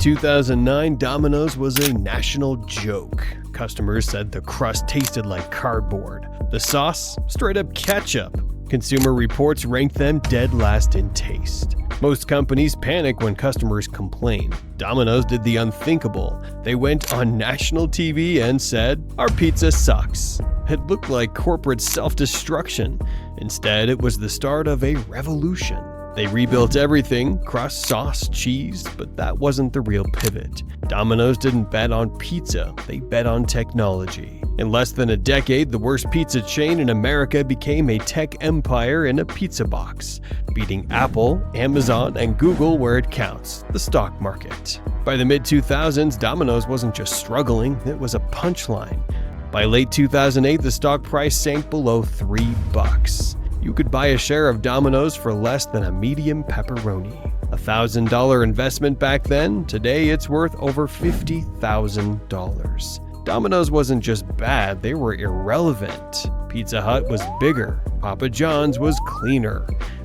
2009, Domino's was a national joke. Customers said the crust tasted like cardboard. The sauce, straight up ketchup. Consumer Reports ranked them dead last in taste. Most companies panic when customers complain. Domino's did the unthinkable. They went on national TV and said, "Our pizza sucks." It looked like corporate self-destruction. Instead, it was the start of a revolution. They rebuilt everything, crust, sauce, cheese, but that wasn't the real pivot. Domino's didn't bet on pizza, they bet on technology. In less than a decade, the worst pizza chain in America became a tech empire in a pizza box, beating Apple, Amazon, and Google where it counts, the stock market. By the mid-2000s, Domino's wasn't just struggling, it was a punchline. By late 2008, the stock price sank below $3. You could buy a share of Domino's for less than a medium pepperoni. A $1,000 investment back then, today it's worth over $50,000. Domino's wasn't just bad, they were irrelevant. Pizza Hut was bigger, Papa John's was cleaner,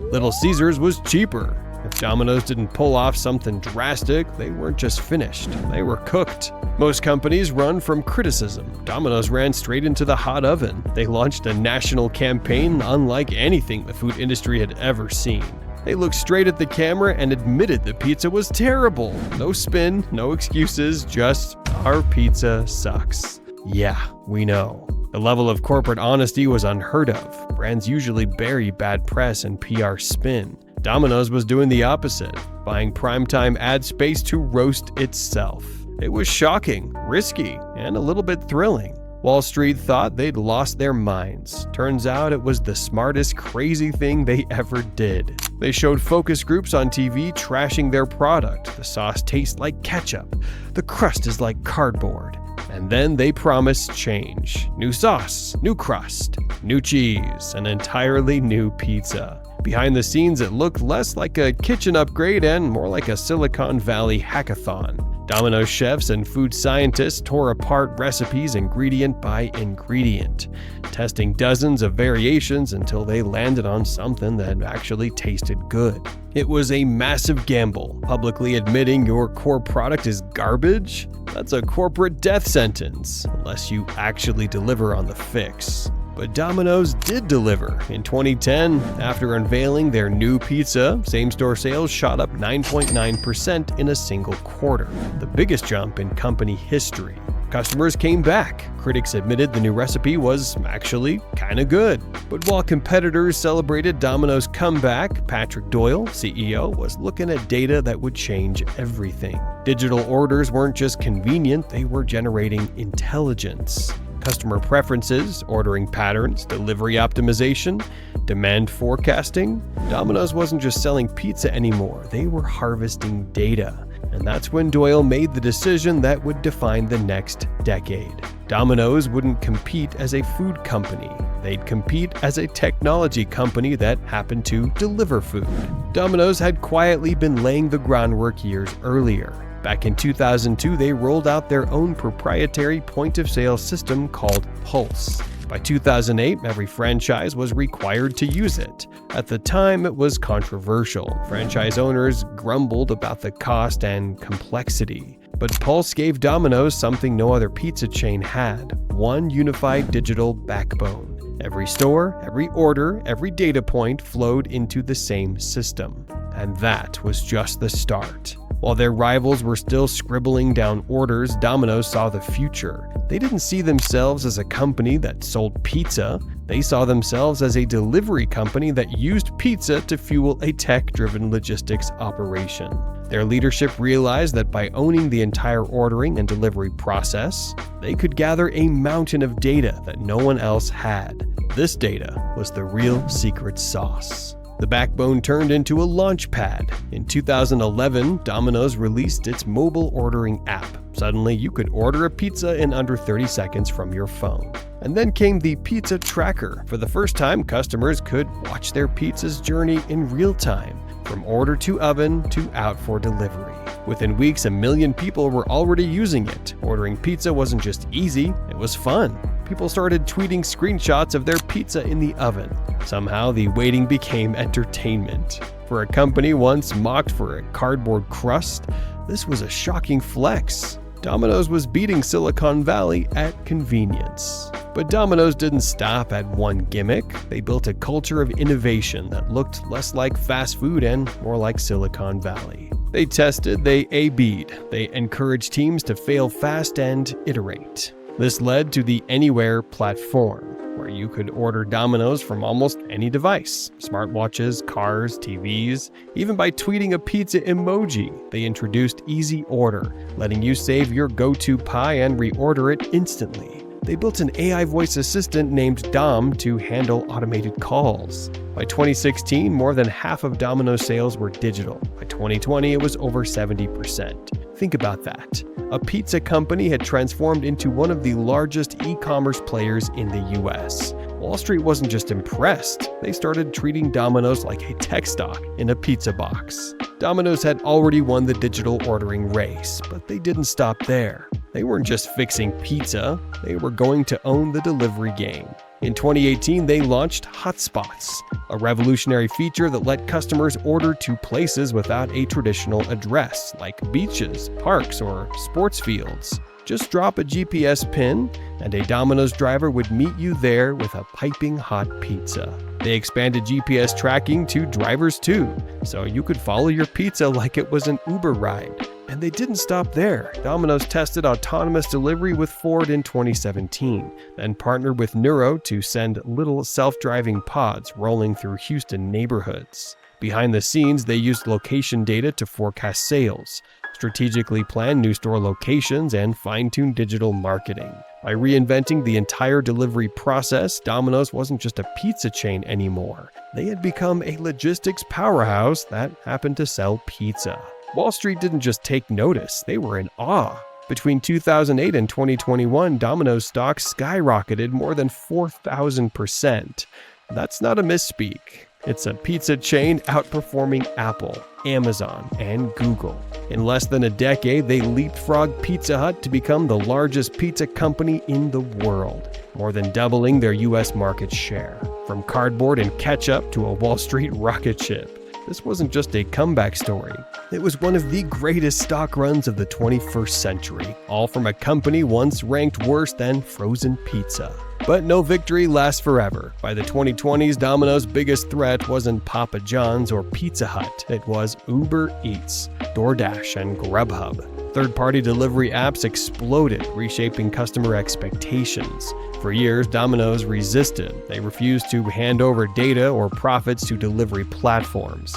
Little Caesars was cheaper. If Domino's didn't pull off something drastic, they weren't just finished, they were cooked. Most companies run from criticism. Domino's ran straight into the hot oven. They launched a national campaign unlike anything the food industry had ever seen. They looked straight at the camera and admitted the pizza was terrible. No spin, no excuses, just "our pizza sucks." Yeah, we know. The level of corporate honesty was unheard of. Brands usually bury bad press and PR spin. Domino's was doing the opposite, buying primetime ad space to roast itself. It was shocking, risky, and a little bit thrilling. Wall Street thought they'd lost their minds. Turns out it was the smartest, crazy thing they ever did. They showed focus groups on TV trashing their product. The sauce tastes like ketchup. The crust is like cardboard. And then they promised change. New sauce, new crust, new cheese, an entirely new pizza. Behind the scenes, it looked less like a kitchen upgrade and more like a Silicon Valley hackathon. Domino's chefs and food scientists tore apart recipes ingredient by ingredient, testing dozens of variations until they landed on something that actually tasted good. It was a massive gamble. Publicly admitting your core product is garbage? That's a corporate death sentence, unless you actually deliver on the fix. But Domino's did deliver. In 2010, after unveiling their new pizza, same-store sales shot up 9.9% in a single quarter, the biggest jump in company history. Customers came back. Critics admitted the new recipe was actually kinda good. But while competitors celebrated Domino's comeback, Patrick Doyle, CEO, was looking at data that would change everything. Digital orders weren't just convenient, they were generating intelligence. Customer preferences, ordering patterns, delivery optimization, demand forecasting. Domino's wasn't just selling pizza anymore, they were harvesting data. And that's when Doyle made the decision that would define the next decade. Domino's wouldn't compete as a food company. They'd compete as a technology company that happened to deliver food. Domino's had quietly been laying the groundwork years earlier. Back in 2002, they rolled out their own proprietary point-of-sale system called Pulse. By 2008, every franchise was required to use it. At the time, it was controversial. Franchise owners grumbled about the cost and complexity. But Pulse gave Domino's something no other pizza chain had: one unified digital backbone. Every store, every order, every data point flowed into the same system. And that was just the start. While their rivals were still scribbling down orders, Domino's saw the future. They didn't see themselves as a company that sold pizza. They saw themselves as a delivery company that used pizza to fuel a tech-driven logistics operation. Their leadership realized that by owning the entire ordering and delivery process, they could gather a mountain of data that no one else had. This data was the real secret sauce. The backbone turned into a launch pad. In 2011, Domino's released its mobile ordering app. Suddenly, you could order a pizza in under 30 seconds from your phone. And then came the pizza tracker. For the first time, customers could watch their pizza's journey in real time, from order to oven to out for delivery. Within weeks, 1 million people were already using it. Ordering pizza wasn't just easy, it was fun. people started tweeting screenshots of their pizza in the oven. Somehow, the waiting became entertainment. For a company once mocked for a cardboard crust, this was a shocking flex. Domino's was beating Silicon Valley at convenience. But Domino's didn't stop at one gimmick. They built a culture of innovation that looked less like fast food and more like Silicon Valley. They tested, they A/B'd, they encouraged teams to fail fast and iterate. This led to the Anywhere platform, where you could order Domino's from almost any device: smartwatches, cars, TVs. Even by tweeting a pizza emoji, they introduced Easy Order, letting you save your go-to pie and reorder it instantly. They built an AI voice assistant named Dom to handle automated calls. By 2016, more than half of Domino's sales were digital. By 2020, it was over 70%. Think about that. A pizza company had transformed into one of the largest e-commerce players in the US. Wall Street wasn't just impressed. They started treating Domino's like a tech stock in a pizza box. Domino's had already won the digital ordering race, but they didn't stop there. They weren't just fixing pizza, they were going to own the delivery game. In 2018, they launched Hotspots, a revolutionary feature that let customers order to places without a traditional address, like beaches, parks, or sports fields. Just drop a GPS pin, and a Domino's driver would meet you there with a piping hot pizza. They expanded GPS tracking to drivers too, so you could follow your pizza like it was an Uber ride. And they didn't stop there. Domino's tested autonomous delivery with Ford in 2017, then partnered with Nuro to send little self-driving pods rolling through Houston neighborhoods. Behind the scenes, they used location data to forecast sales, strategically plan new store locations, and fine-tune digital marketing. By reinventing the entire delivery process, Domino's wasn't just a pizza chain anymore. They had become a logistics powerhouse that happened to sell pizza. Wall Street didn't just take notice, they were in awe. Between 2008 and 2021, Domino's stock skyrocketed more than 4,000%. That's not a misspeak. It's a pizza chain outperforming Apple, Amazon, and Google. In less than a decade, they leapfrogged Pizza Hut to become the largest pizza company in the world, more than doubling their US market share. From cardboard and ketchup to a Wall Street rocket ship. This wasn't just a comeback story. It was one of the greatest stock runs of the 21st century, all from a company once ranked worse than frozen pizza. But no victory lasts forever. By the 2020s, Domino's biggest threat wasn't Papa John's or Pizza Hut. It was Uber Eats, DoorDash, and Grubhub. Third-party delivery apps exploded, reshaping customer expectations. For years, Domino's resisted. They refused to hand over data or profits to delivery platforms.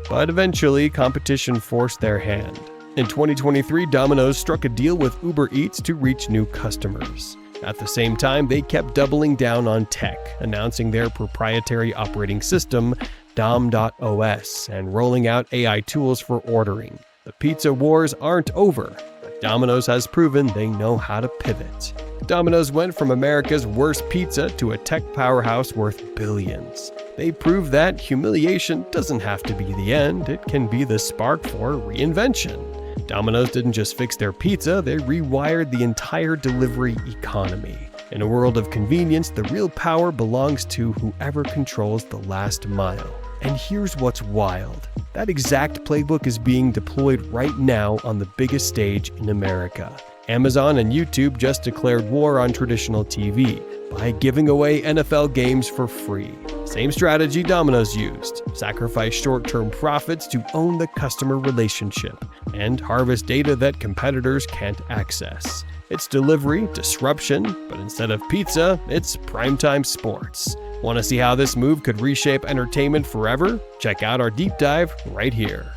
But eventually, competition forced their hand. In 2023, Domino's struck a deal with Uber Eats to reach new customers. At the same time, they kept doubling down on tech, announcing their proprietary operating system, Dom.os, and rolling out AI tools for ordering. The pizza wars aren't over, but Domino's has proven they know how to pivot. Domino's went from America's worst pizza to a tech powerhouse worth billions. They proved that humiliation doesn't have to be the end, it can be the spark for reinvention. Domino's didn't just fix their pizza, they rewired the entire delivery economy. In a world of convenience, the real power belongs to whoever controls the last mile. And here's what's wild. That exact playbook is being deployed right now on the biggest stage in America. Amazon and YouTube just declared war on traditional TV by giving away NFL games for free. Same strategy Domino's used: sacrifice short-term profits to own the customer relationship and harvest data that competitors can't access. It's delivery, disruption, but instead of pizza, it's primetime sports. Want to see how this move could reshape entertainment forever? Check out our deep dive right here.